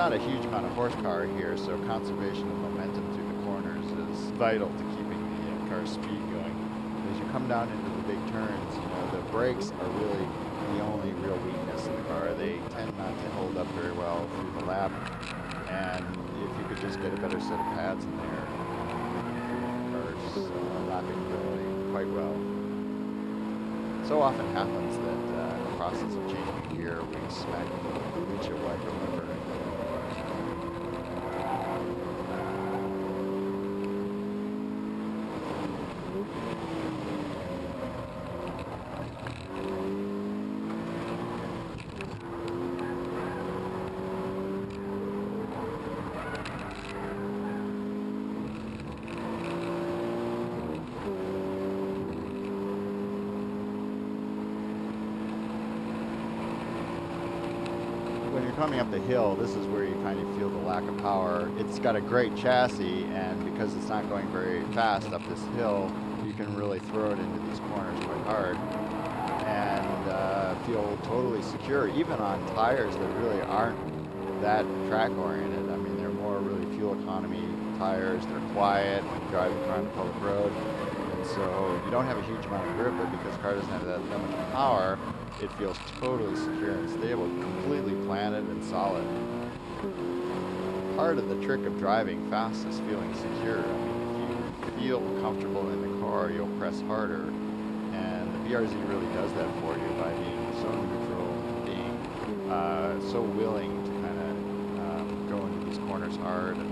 not a huge amount of horsepower here, so conservation of momentum through the corners is vital to keeping the car's speed going. As you come down into the big turns, the brakes are really the only real weakness in the car. They tend not to hold up very well through the lap, and if you could just get a better set of pads in there, the car's lapping really quite well. So often happens that in the process of changing gear, we smack the windshield wiper lever. When you're coming up the hill, this is where you kind of feel the lack of power. It's got a great chassis, and because it's not going very fast up this hill, you can really throw it into these corners quite hard and feel totally secure, even on tires that really aren't that track oriented. I mean, they're more really fuel economy tires. They're quiet when you drive around the public road, and so you don't have a huge amount of grip, but because the car doesn't have that much power, it feels totally secure and stable, completely planted and solid. Part of the trick of driving fast is feeling secure. I mean, if you feel comfortable in the car, you'll press harder. And the BRZ really does that for you by being so neutral, being so willing to kind of go into these corners hard and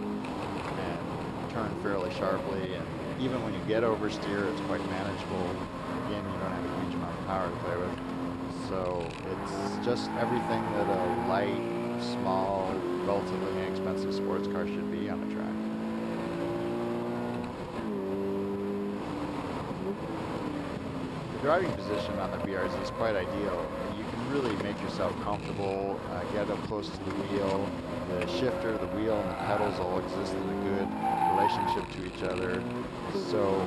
turn fairly sharply. And even when you get oversteer, it's quite manageable. Again, you don't have a huge amount of power to play with. So it's just everything that a light, small, relatively inexpensive sports car should be on the track. The driving position on the BRZ is quite ideal. You can really make yourself comfortable, get up close to the wheel. The shifter, the wheel, and the pedals all exist in a good relationship to each other. So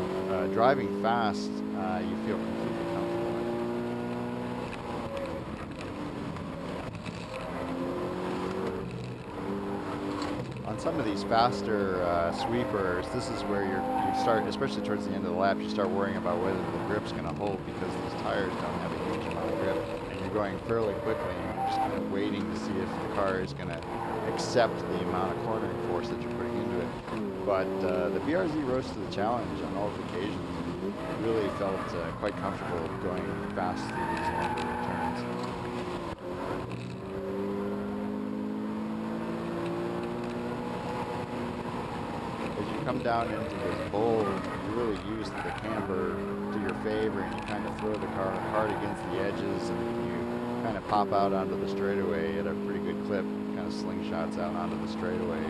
driving fast, you feel completely comfortable. On some of these faster sweepers, this is where you start, especially towards the end of the lap, you start worrying about whether the grip's going to hold because these tires don't have a huge amount of grip, and you're going fairly quickly, and you're just kind of waiting to see if the car is going to accept the amount of cornering force that you're putting into it. But the BRZ rose to the challenge on all occasions. Really felt quite comfortable going fast through these longer turns. As you come down into this bowl, you really use the camber to your favor, and you kind of throw the car hard against the edges, and you kind of pop out onto the straightaway at a pretty good clip, kind of slingshots out onto the straightaway.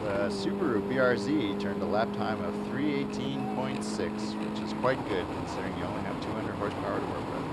The Subaru BRZ turned a lap time of 3:18.6, which is quite good considering you only have 200 horsepower to work with.